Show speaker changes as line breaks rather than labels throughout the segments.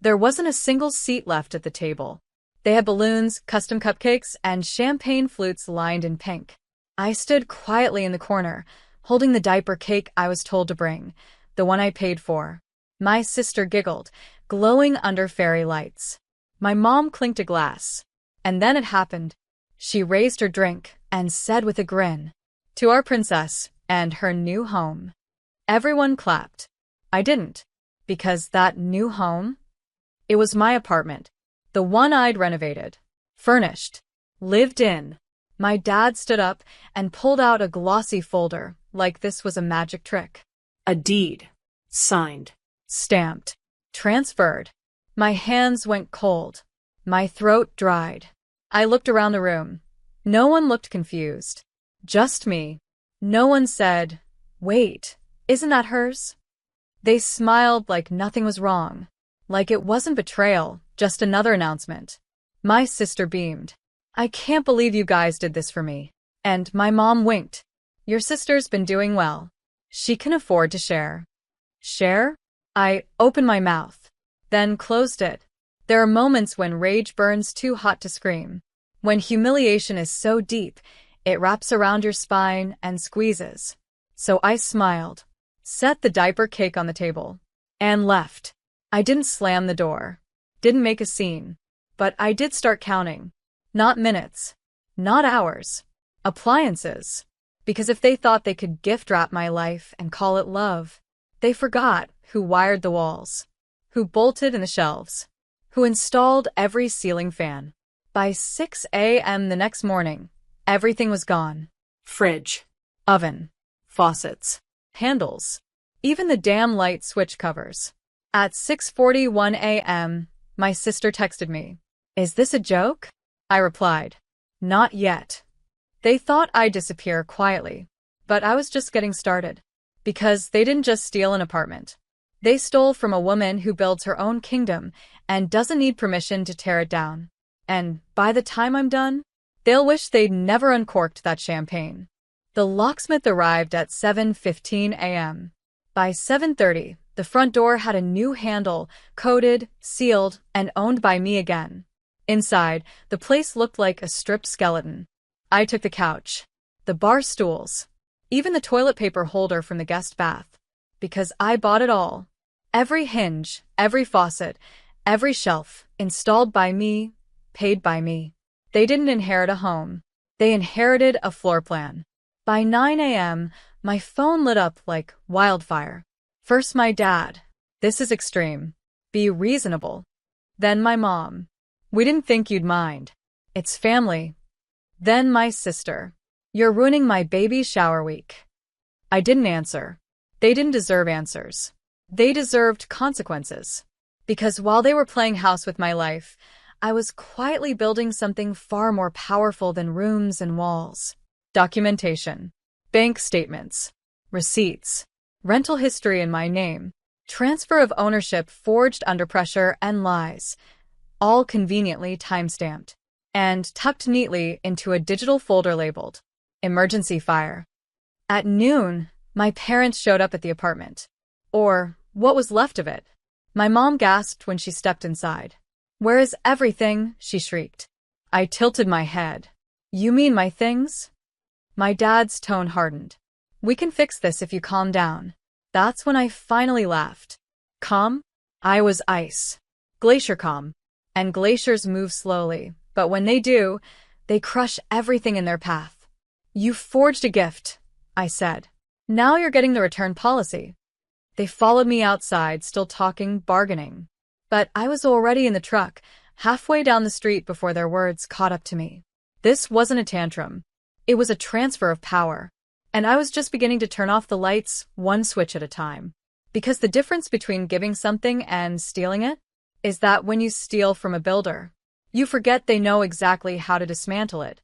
There wasn't a single seat left at the table. They had balloons, custom cupcakes, and champagne flutes lined in pink. I stood quietly in the corner, holding the diaper cake I was told to bring, the one I paid for. My sister giggled, glowing under fairy lights. My mom clinked a glass. And then it happened. She raised her drink and said with a grin, "To our princess and her new home." Everyone clapped. I didn't. Because that new home? It was my apartment. The one I'd renovated. Furnished. Lived in. My dad stood up and pulled out a glossy folder, like this was a magic trick.
A deed. Signed.
Stamped. Transferred. My hands went cold. My throat dried. I looked around the room. No one looked confused. Just me. No one said, "Wait, isn't that hers?" They smiled like nothing was wrong. Like it wasn't betrayal, just another announcement. My sister beamed. "I can't believe you guys did this for me." And my mom winked. "Your sister's been doing well. She can afford to share." Share? I opened my mouth, then closed it. There are moments when rage burns too hot to scream. When humiliation is so deep, it wraps around your spine and squeezes. So I smiled, set the diaper cake on the table, and left. I didn't slam the door, didn't make a scene, but I did start counting. Not minutes, not hours, appliances. Because if they thought they could gift wrap my life and call it love, they forgot who wired the walls, who bolted in the shelves, who installed every ceiling fan. By 6 a.m. the next morning, everything was gone.
Fridge.
Oven. Faucets. Handles. Even the damn light switch covers. At 6:41 a.m., my sister texted me. "Is this a joke?" I replied, "Not yet." They thought I'd disappear quietly, but I was just getting started. Because they didn't just steal an apartment. They stole from a woman who builds her own kingdom and doesn't need permission to tear it down. And by the time I'm done, they'll wish they'd never uncorked that champagne. The locksmith arrived at 7:15 a.m. By 7:30, the front door had a new handle, coded, sealed, and owned by me again. Inside, the place looked like a stripped skeleton. I took the couch, the bar stools, even the toilet paper holder from the guest bath. Because I bought it all. Every hinge, every faucet, every shelf, installed by me, paid by me. They didn't inherit a home. They inherited a floor plan. By 9 a.m., my phone lit up like wildfire. First my dad. "This is extreme. Be reasonable." Then my mom. "We didn't think you'd mind. It's family." Then my sister. "You're ruining my baby's shower week." I didn't answer. They didn't deserve answers. They deserved consequences. Because while they were playing house with my life, I was quietly building something far more powerful than rooms and walls. Documentation. Bank statements. Receipts. Rental history in my name. Transfer of ownership forged under pressure and lies. All conveniently time-stamped. And tucked neatly into a digital folder labeled Emergency Fire. At noon, my parents showed up at the apartment. Or what was left of it. My mom gasped when she stepped inside. "Where is everything?" she shrieked. I tilted my head. "You mean my things?" My dad's tone hardened. "We can fix this if you calm down." That's when I finally laughed. Calm? I was ice. Glacier calm. And glaciers move slowly, but when they do, they crush everything in their path. "You forged a gift," I said. "Now you're getting the return policy." They followed me outside, still talking, bargaining. But I was already in the truck, halfway down the street before their words caught up to me. This wasn't a tantrum. It was a transfer of power. And I was just beginning to turn off the lights, one switch at a time. Because the difference between giving something and stealing it is that when you steal from a builder, you forget they know exactly how to dismantle it.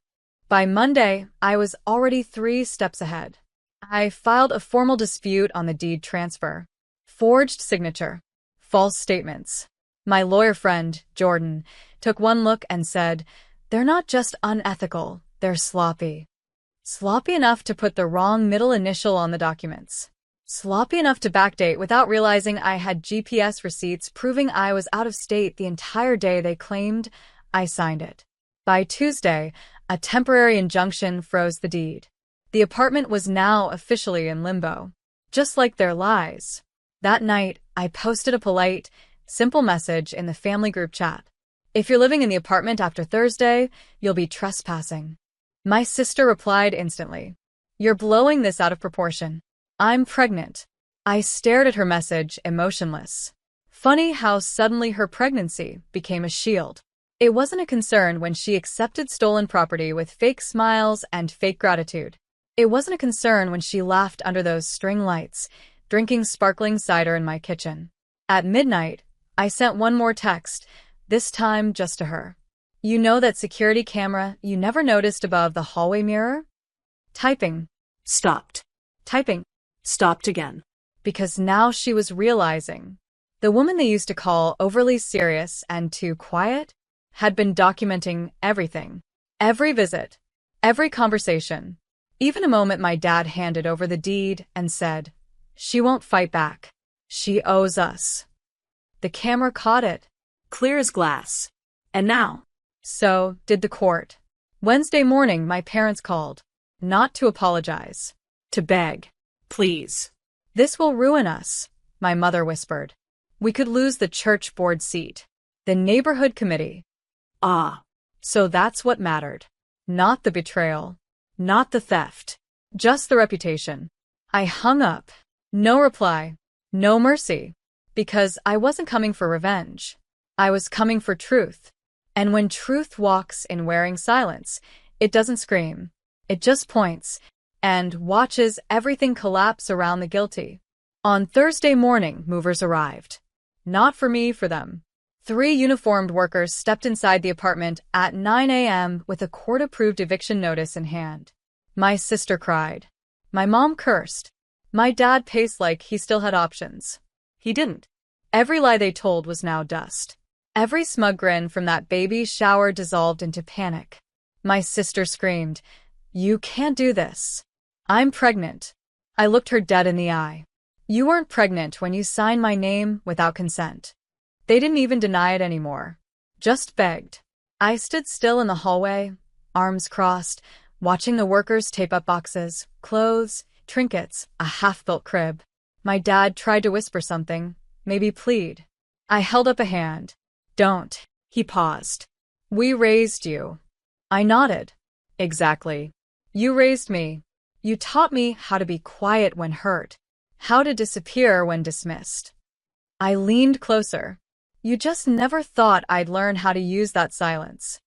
By Monday, I was already 3 steps ahead. I filed a formal dispute on the deed transfer. Forged signature. False statements. My lawyer friend, Jordan, took one look and said, "They're not just unethical, they're sloppy." Sloppy enough to put the wrong middle initial on the documents. Sloppy enough to backdate without realizing I had GPS receipts proving I was out of state the entire day they claimed. I signed it. By Tuesday, a temporary injunction froze the deed. The apartment was now officially in limbo, just like their lies. That night, I posted a polite, simple message in the family group chat. If you're living in the apartment after Thursday, you'll be trespassing. My sister replied instantly. You're blowing this out of proportion. I'm pregnant. I stared at her message, emotionless. Funny how suddenly her pregnancy became a shield. It wasn't a concern when she accepted stolen property with fake smiles and fake gratitude. It wasn't a concern when she laughed under those string lights, drinking sparkling cider in my kitchen. At midnight, I sent one more text, this time just to her. You know that security camera you never noticed above the hallway mirror? Typing.
Stopped.
Typing.
Stopped again.
Because now she was realizing. The woman they used to call overly serious and too quiet had been documenting everything. Every visit. Every conversation. Even a moment my dad handed over the deed and said, she won't fight back. She owes us. The camera caught it.
Clear as glass. And now?
So did the court. Wednesday morning, my parents called. Not to apologize. To beg.
Please.
This will ruin us, my mother whispered. We could lose the church board seat. The neighborhood committee.
Ah.
So that's what mattered. Not the betrayal. Not the theft. Just the reputation. I hung up. No reply. No mercy. Because I wasn't coming for revenge. I was coming for truth. And when truth walks in wearing silence, it doesn't scream. It just points and watches everything collapse around the guilty. On Thursday morning, movers arrived. Not for me, for them. 3 uniformed workers stepped inside the apartment at 9 a.m. with a court-approved eviction notice in hand. My sister cried. My mom cursed. My dad paced like he still had options. He didn't. Every lie they told was now dust. Every smug grin from that baby shower dissolved into panic. My sister screamed, "You can't do this. I'm pregnant." I looked her dead in the eye. You weren't pregnant when you signed my name without consent. They didn't even deny it anymore. Just begged. I stood still in the hallway, arms crossed, watching the workers tape up boxes, clothes, trinkets, a half-built crib. My dad tried to whisper something, maybe plead. I held up a hand. Don't. He paused. We raised you. I nodded. Exactly. You raised me. You taught me how to be quiet when hurt, how to disappear when dismissed. I leaned closer. You just never thought I'd learn how to use that silence.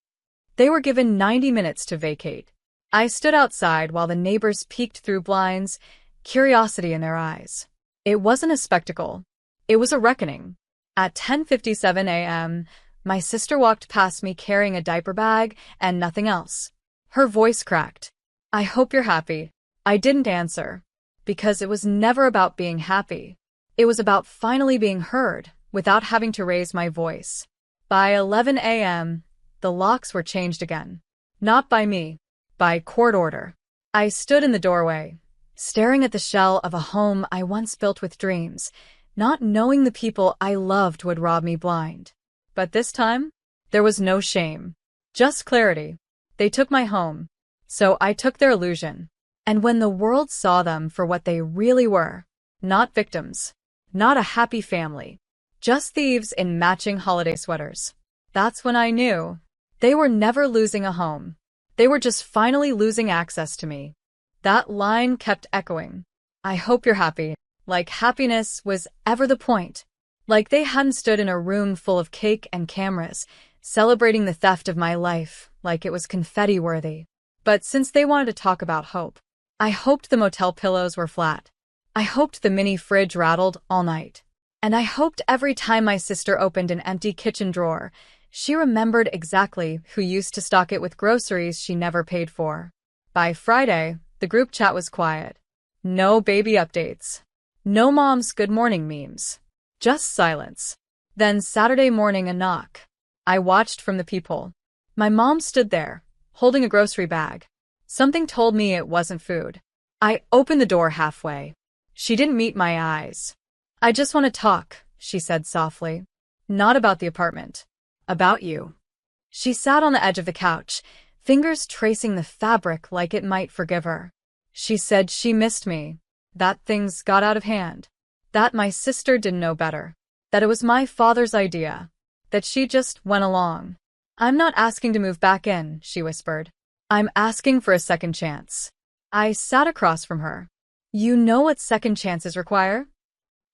They were given 90 minutes to vacate. I stood outside while the neighbors peeked through blinds, curiosity in their eyes. It wasn't a spectacle. It was a reckoning. At 10:57 a.m., my sister walked past me carrying a diaper bag and nothing else. Her voice cracked. I hope you're happy. I didn't answer. Because it was never about being happy. It was about finally being heard without having to raise my voice. By 11 a.m., the locks were changed again. Not by me. By court order. I stood in the doorway, staring at the shell of a home I once built with dreams, not knowing the people I loved would rob me blind. But this time, there was no shame. Just clarity. They took my home. So I took their illusion. And when the world saw them for what they really were, not victims, not a happy family, just thieves in matching holiday sweaters, that's when I knew they were never losing a home. They were just finally losing access to me. That line kept echoing. I hope you're happy. Like happiness was ever the point. Like they hadn't stood in a room full of cake and cameras, celebrating the theft of my life like it was confetti-worthy. But since they wanted to talk about hope, I hoped the motel pillows were flat. I hoped the mini fridge rattled all night. And I hoped every time my sister opened an empty kitchen drawer, she remembered exactly who used to stock it with groceries she never paid for. By Friday, the group chat was quiet. No baby updates. No mom's good morning memes. Just silence. Then Saturday morning, a knock. I watched from the peephole. My mom stood there, holding a grocery bag. Something told me it wasn't food. I opened the door halfway. She didn't meet my eyes. I just want to talk, she said softly. Not about the apartment. About you. She sat on the edge of the couch, fingers tracing the fabric like it might forgive her. She said she missed me, that things got out of hand, that my sister didn't know better, that it was my father's idea, that she just went along. I'm not asking to move back in, she whispered. I'm asking for a second chance. I sat across from her. You know what second chances require?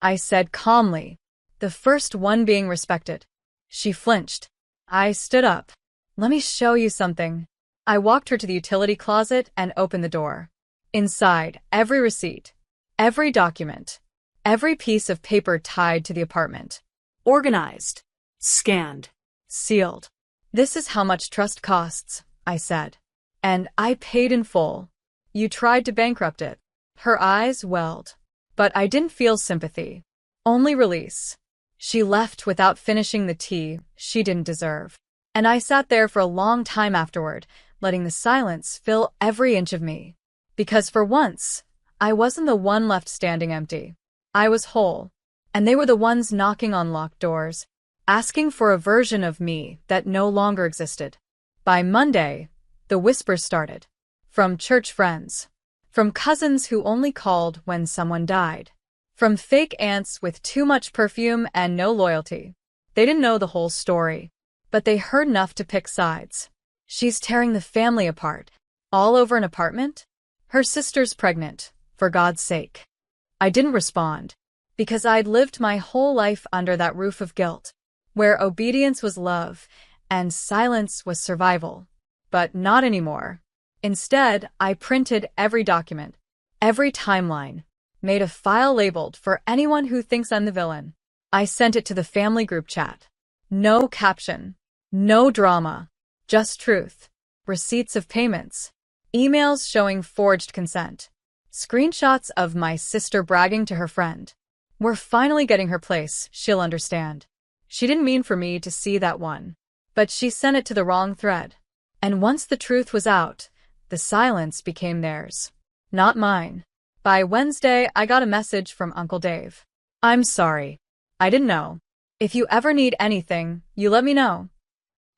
I said calmly, the first one being respected. She flinched. I stood up. Let me show you something. I walked her to the utility closet and opened the door. Inside, every receipt, every document, every piece of paper tied to the apartment.
Organized. Scanned.
Sealed. This is how much trust costs, I said. And I paid in full. You tried to bankrupt it. Her eyes welled. But I didn't feel sympathy. Only release. She left without finishing the tea she didn't deserve. And I sat there for a long time afterward, letting the silence fill every inch of me. Because for once, I wasn't the one left standing empty. I was whole. And they were the ones knocking on locked doors, asking for a version of me that no longer existed. By Monday, the whispers started. From church friends. From cousins who only called when someone died. From fake aunts with too much perfume and no loyalty. They didn't know the whole story, but they heard enough to pick sides. She's tearing the family apart. All over an apartment? Her sister's pregnant, for God's sake. I didn't respond, because I'd lived my whole life under that roof of guilt, where obedience was love and silence was survival. But not anymore. Instead, I printed every document, every timeline, made a file labeled for anyone who thinks I'm the villain. I sent it to the family group chat. No caption, no drama, just truth. Receipts of payments, emails showing forged consent, screenshots of my sister bragging to her friend. We're finally getting her place, she'll understand. She didn't mean for me to see that one, but she sent it to the wrong thread. And once the truth was out, the silence became theirs, not mine. By Wednesday, I got a message from Uncle Dave. I'm sorry. I didn't know. If you ever need anything, you let me know.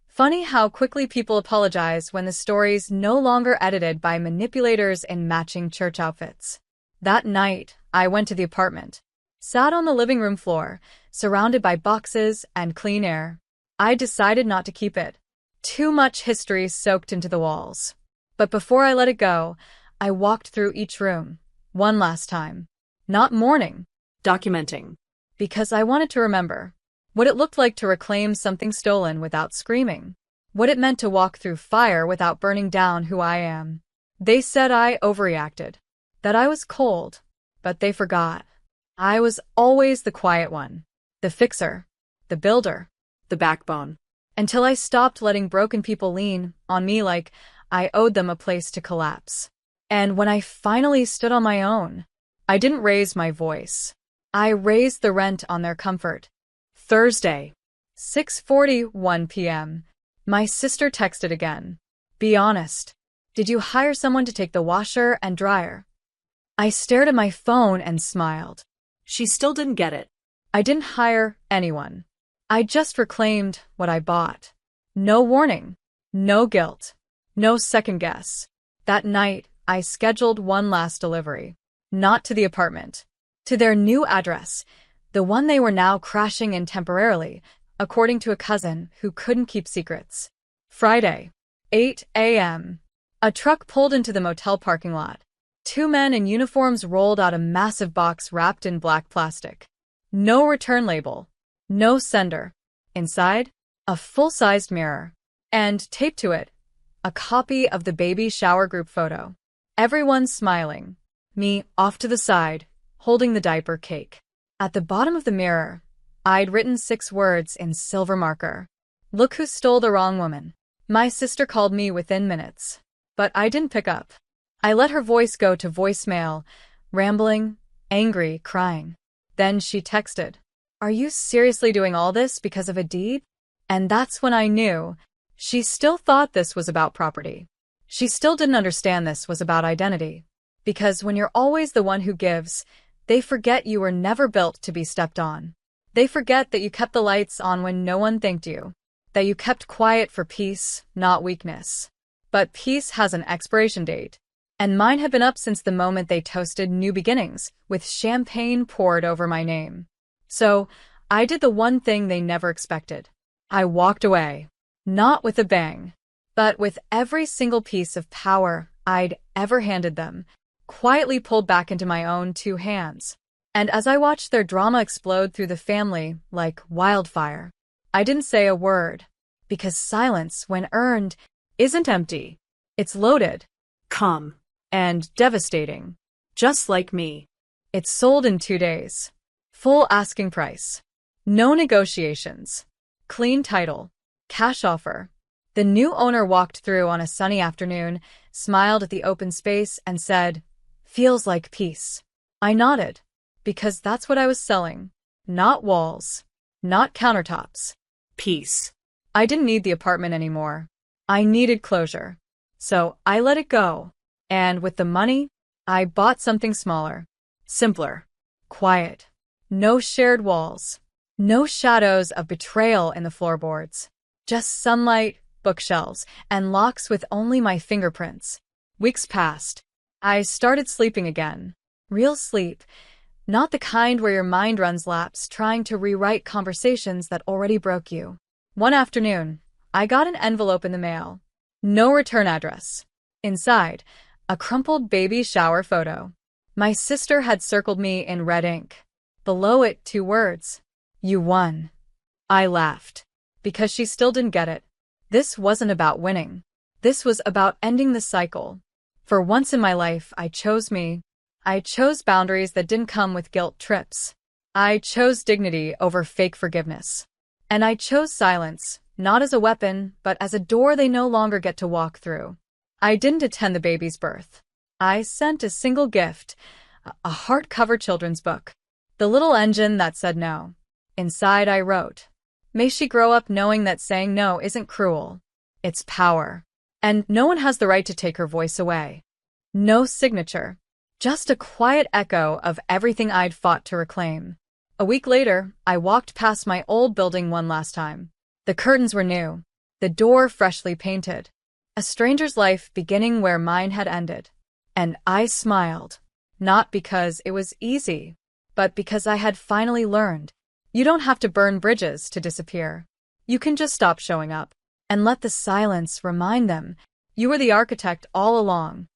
Funny how quickly people apologize when the story's no longer edited by manipulators in matching church outfits. That night, I went to the apartment. Sat on the living room floor, surrounded by boxes and clean air. I decided not to keep it. Too much history soaked into the walls. But before I let it go, I walked through each room. One last time. Not mourning.
Documenting.
Because I wanted to remember what it looked like to reclaim something stolen without screaming. What it meant to walk through fire without burning down who I am. They said I overreacted. That I was cold. But they forgot. I was always the quiet one. The fixer. The builder.
The backbone.
Until I stopped letting broken people lean on me like I owed them a place to collapse. And when I finally stood on my own, I didn't raise my voice. I raised the rent on their comfort. Thursday, 6:41 p.m. My sister texted again. Be honest. Did you hire someone to take the washer and dryer? I stared at my phone and smiled.
She still didn't get it.
I didn't hire anyone. I just reclaimed what I bought. No warning. No guilt. No second guess. That night, I scheduled one last delivery. Not to the apartment. To their new address. The one they were now crashing in temporarily, according to a cousin who couldn't keep secrets. Friday, 8 a.m. A truck pulled into the motel parking lot. Two men in uniforms rolled out a massive box wrapped in black plastic. No return label. No sender. Inside, a full-sized mirror. And, taped to it, a copy of the baby shower group photo. Everyone smiling. Me, off to the side, holding the diaper cake. At the bottom of the mirror, I'd written 6 words in silver marker. Look who stole the wrong woman. My sister called me within minutes. But I didn't pick up. I let her voice go to voicemail, rambling, angry, crying. Then she texted, "Are you seriously doing all this because of a deed?" And that's when I knew she still thought this was about property. She still didn't understand this was about identity. Because when you're always the one who gives, They forget you were never built to be stepped on. They forget that you kept the lights on when no one thanked you, that you kept quiet for peace, not weakness. But peace has an expiration date, and mine had been up since the moment they toasted new beginnings with champagne poured over my name. So, I did the one thing they never expected. I walked away. Not with a bang, but with every single piece of power I'd ever handed them, quietly pulled back into my own two hands. And as I watched their drama explode through the family like wildfire, I didn't say a word, because silence, when earned, isn't empty. It's loaded.
Calm.
And devastating.
Just like me.
It sold in 2 days. Full asking price. No negotiations. Clean title. Cash offer. The new owner walked through on a sunny afternoon, smiled at the open space, and said, "Feels like peace." I nodded, because that's what I was selling. Not walls. Not countertops.
Peace.
I didn't need the apartment anymore. I needed closure. So I let it go. And with the money, I bought something smaller. Simpler. Quiet. No shared walls. No shadows of betrayal in the floorboards. Just sunlight, bookshelves, and locks with only my fingerprints. Weeks passed. I started sleeping again. Real sleep. Not the kind where your mind runs laps trying to rewrite conversations that already broke you. One afternoon, I got an envelope in the mail. No return address. Inside, a crumpled baby shower photo. My sister had circled me in red ink. Below it, 2 words. "You won." I laughed, because she still didn't get it. This wasn't about winning. This was about ending the cycle. For once in my life, I chose me. I chose boundaries that didn't come with guilt trips. I chose dignity over fake forgiveness. And I chose silence, not as a weapon, but as a door they no longer get to walk through. I didn't attend the baby's birth. I sent a single gift, a hardcover children's book. The little engine that said no. Inside I wrote, "May she grow up knowing that saying no isn't cruel. It's power. And no one has the right to take her voice away." No signature. Just a quiet echo of everything I'd fought to reclaim. A week later, I walked past my old building one last time. The curtains were new. The door freshly painted. A stranger's life beginning where mine had ended. And I smiled. Not because it was easy, but because I had finally learned. You don't have to burn bridges to disappear. You can just stop showing up and let the silence remind them you were the architect all along.